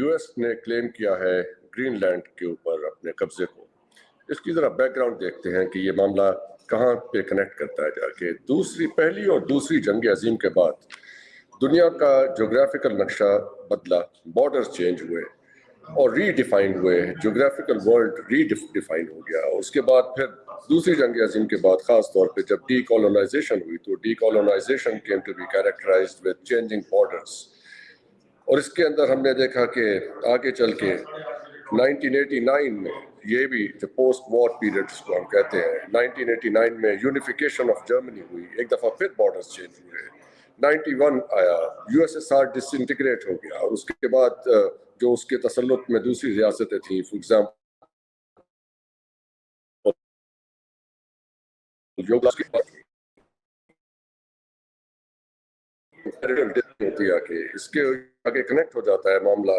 US ने claim किया है ग्रीनलैंड के ऊपर अपने कब्जे को। इसकी ज़रा बैकग्राउंड देखते हैं कि ये मामला कहाँ पे कनेक्ट करता है जाके। पहली और दूसरी जंग अजीम के बाद दुनिया का जोग्राफिकल नक्शा बदला, बॉर्डर्स चेंज हुए और रीडिफाइन हुए, जोग्राफिकल वर्ल्ड रीडिफाइन हो गया। उसके बाद फिर दूसरी जंग अजीम के बाद ख़ास तौर पे जब डीकोलोनाइजेशन हुई तो decolonization came to be characterized with changing borders. और इसके अंदर हमने देखा कि आगे चल के 1989 में ये भी जो पोस्ट वॉर पीरियड जिसको हम कहते हैं, 1989 में यूनिफिकेशन ऑफ जर्मनी हुई, एक दफ़ा फिर बॉर्डर्स चेंज हुए। 91 आया, यूएसएसआर डिसइंटीग्रेट हो गया और उसके बाद जो उसके तसल्लुत में दूसरी रियासतें थी, फॉर एग्जाम्पल इसके आगे कनेक्ट हो जाता है मामला।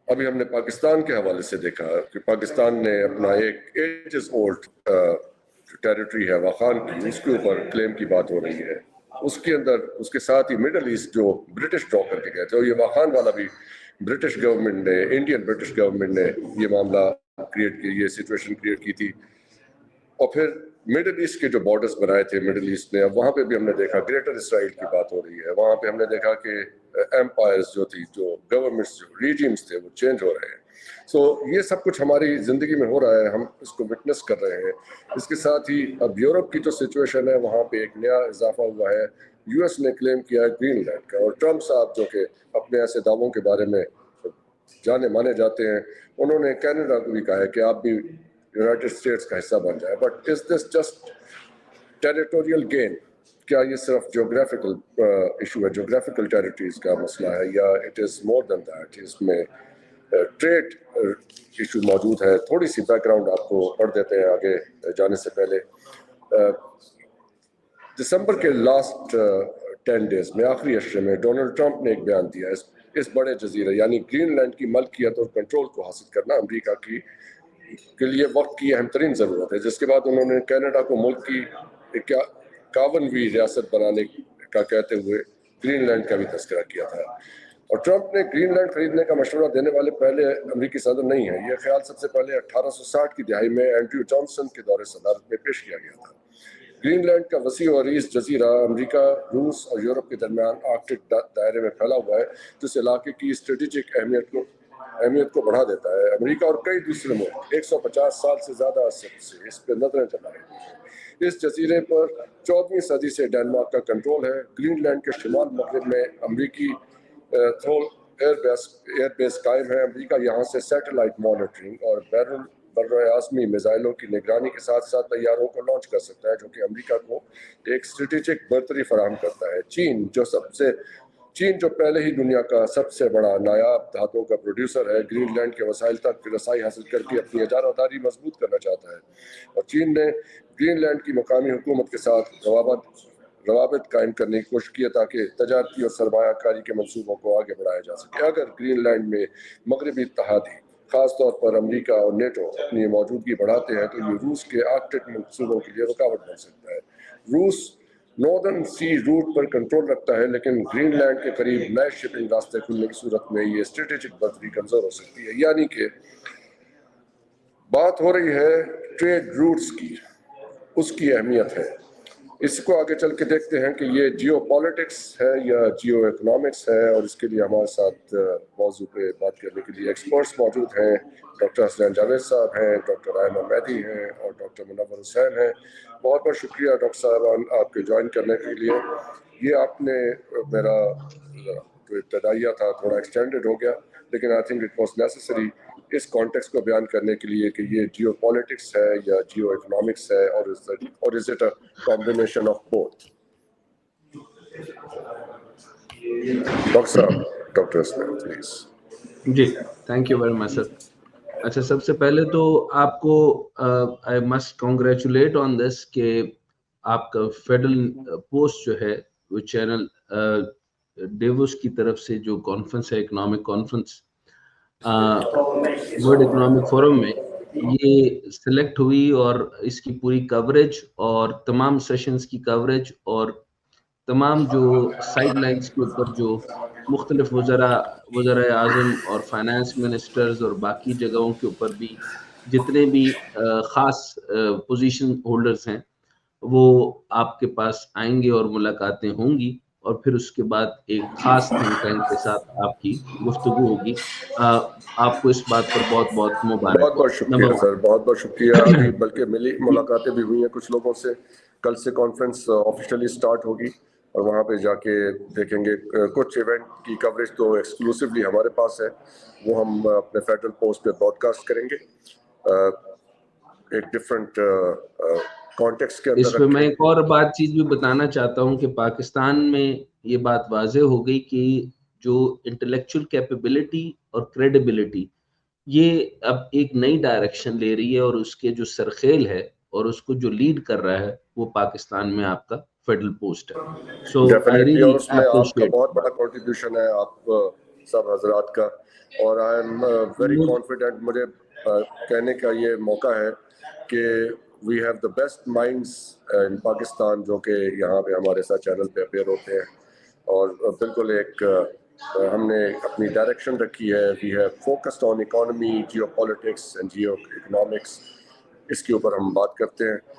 अभी हमने पाकिस्तान के हवाले से देखा कि पाकिस्तान ने अपना एक एजेस ओल्ड टेरिटरी है वाखान की, उसके ऊपर क्लेम की बात हो रही है। उसके अंदर उसके साथ ही मिडल ईस्ट जो ब्रिटिश ड्रॉ करके गए थे, और ये वाखान वाला भी ब्रिटिश गवर्नमेंट ने, इंडियन ब्रिटिश गवर्नमेंट ने ये मामला क्रिएट की, ये सिचुएशन क्रिएट की थी। और फिर मिडल ईस्ट के जो बॉर्डर्स बनाए थे मिडल ईस्ट ने, अब वहाँ पे भी हमने देखा ग्रेटर इसराइल की बात हो रही है। वहाँ पे हमने देखा कि एम्पायर्स जो थी, जो गवर्नमेंट्स, जो रीजिम्स थे, वो चेंज हो रहे हैं। सो ये सब कुछ हमारी ज़िंदगी में हो रहा है, हम इसको विटनेस कर रहे हैं। इसके साथ ही अब यूरोप की जो सिचुएशन है वहाँ पे एक नया इजाफा हुआ है। यूएस ने क्लेम किया है ग्रीनलैंड का, और ट्रम्प साहब जो कि अपने ऐसे दावों के बारे में जाने माने जाते हैं, उन्होंने कनाडा को भी कहा है कि आप भी यूनाइटेड स्टेट्स का हिस्सा बन जाए। But is this just territorial gain? क्या ये सिर्फ जोग्राफिकल इशू है, जोग्राफिकल टेरिटरीज का मसला है, या it is more than that? इसमें ट्रेड इशू मौजूद है। थोड़ी सी बैकग्राउंड आपको पढ़ देते हैं आगे जाने से पहले। दिसंबर के लास्ट 10 डेज में, आखिरी अशरे में, डोनाल्ड ट्रंप ने एक बयान दिया। इस बड़े जजीरे यानी ग्रीनलैंड की मलकियत और कंट्रोल को हासिल करना अमेरिका के लिए वक्त की अहम तरीन ज़रूरत है, जिसके बाद उन्होंने कनाडा को मुल्क की 51वीं रियासत बनाने का कहते हुए ग्रीनलैंड का भी तस्करा किया था। और ट्रंप ने ग्रीनलैंड खरीदने का मशवरा देने वाले पहले अमेरिकी सदर नहीं है। यह ख्याल सबसे पहले 1860 की दहाई में एंड्रयू जॉनसन के दौरे सदारत में पेश किया गया था। ग्रीनलैंड का वसी और अरीज जजीरा अमेरिका, रूस और यूरोप के दरमियान आर्कटिक दायरे में फैला हुआ है, जिस इलाके की स्ट्रेटेजिक अहमियत को बढ़ा देता है। अमेरिका और कई दूसरे मुल्क 150 साल से ज़्यादा अरसे से इस पर नजरें जमा रहे हैं। इस जजीरे पर 14वीं सदी से डेनमार्क का कंट्रोल है। ग्रीनलैंड के शिमाल मगरब में अमेरिकी थ्रोल एयरबेस कायम है। अमेरिका यहाँ से सैटेलाइट मॉनिटरिंग और बर्र-ए-आज़मी मिसाइलों की निगरानी के साथ साथ तैयारों को लॉन्च कर सकता है, जो कि अमेरिका को एक स्ट्रेटेजिक बर्तरी फराहम करता है। चीन जो पहले ही दुनिया का सबसे बड़ा नायाब धातुओं का प्रोड्यूसर है, ग्रीनलैंड के वसाइल तक रसाई हासिल करके अपनी इजारादारी मजबूत करना चाहता है। और चीन ने ग्रीनलैंड की मकामी हुकूमत के साथ रवाबित कायम करने की कोशिश की है ताकि तजारती और सरमायाकारी के मंसूबों को आगे बढ़ाया जा सके। अगर ग्रीनलैंड में मगरबी इत्तेहादी, खासतौर पर अमेरिका और नेटो, अपनी मौजूदगी बढ़ाते हैं तो ये रूस के आर्कटिक मंसूबों के लिए रुकावट बन सकता है। रूस नॉर्दर्न सी रूट पर कंट्रोल रखता है, लेकिन ग्रीनलैंड के करीब नए शिपिंग रास्ते खुलने की सूरत में ये स्ट्रेटेजिक बर्तरी कमजोर हो सकती है। यानी कि बात हो रही है ट्रेड रूट्स की, उसकी अहमियत है। इसको आगे चल के देखते हैं कि ये जियो पॉलिटिक्स है या जियो इकोनॉमिक्स है, और इसके लिए हमारे साथ मौजू पे बात करने के लिए एक्सपर्ट्स मौजूद हैं। डॉक्टर हसनैन जावेद साहब हैं, डॉक्टर आयमा मेहदी हैं और डॉक्टर मुनव्वर हुसैन हैं। बहुत बहुत शुक्रिया डॉक्टर साहब आपके ज्वाइन करने के लिए। ये आपने मेरा जो इब्तदाइया था थोड़ा एक्सटेंडेड हो गया, लेकिन I think it was necessary इस कॉन्टेक्स्ट को बयान करने के लिए कि ये जियो पॉलिटिक्स है या जियो इकोनॉमिक्स है, और is it a combination of both? Doctor साहब, डॉक्टर हसनैन प्लीज। जी, thank you very much sir. अच्छा, सबसे पहले तो आपको I must congratulate on this कि आपका फेडरल पोस्ट जो है वो चैनल डेवोस की तरफ से जो कॉन्फ्रेंस है, economic conference, world economic forum में ये सिलेक्ट हुई, और इसकी पूरी कवरेज और तमाम सेशंस की कवरेज और تمام جو سائڈ لائنس کے اوپر جو مختلف وزراء اعظم اور فائنانس منسٹرز اور باقی جگہوں کے اوپر بھی جتنے بھی خاص پوزیشن ہولڈرز ہیں وہ آپ کے پاس آئیں گے اور ملاقاتیں ہوں گی، اور پھر اس کے بعد ایک خاص تھنک ٹینک کے ساتھ آپ کی گفتگو ہوگی۔ آپ کو اس بات پر بہت بہت مبارک بہت ہو۔ بہت شکریہ نمبر سر، بہت بہت شکریہ۔ ابھی بلکہ ملی ملاقاتیں بھی ہوئی ہیں کچھ لوگوں سے، کل سے کانفرنس آفیشیلی سٹارٹ ہوگی اور وہاں پہ جا کے دیکھیں گے۔ کچھ ایونٹ کی کوریج تو ایکسکلوسیولی ہمارے پاس ہے، وہ ہم اپنے فیڈرل پوسٹ پہ براڈ کاسٹ کریں گے ایک ڈفرینٹ کانٹیکسٹ کے اس اندر پہ رکھ میں کے۔ ایک اور بات چیز بھی بتانا چاہتا ہوں کہ پاکستان میں یہ بات واضح ہو گئی کہ جو انٹلیکچوئل کیپیبلٹی اور کریڈیبلٹی یہ اب ایک نئی ڈائریکشن لے رہی ہے، اور اس کے جو سرخیل ہے اور اس کو جو لیڈ کر رہا ہے وہ پاکستان میں آپ کا فیڈرل پوسٹ ہے۔ سو آئی ڈیفینیٹلی، ریئلی اور اس میں آپ کا اپریشیٹ۔ بہت بڑا کنٹریبیوشن ہے آپ سب حضرات کا، اور آئی ایم ویری کانفیڈنٹ۔ مجھے کہنے کا یہ موقع ہے کہ we have the best minds in Pakistan جو کہ یہاں پہ ہمارے ساتھ چینل پہ اپیئر ہوتے ہیں، اور بالکل ایک ہم نے اپنی ڈائریکشن رکھی ہے۔ We have focused on economy, geo politics and geo economics, اس کے اوپر ہم بات کرتے ہیں۔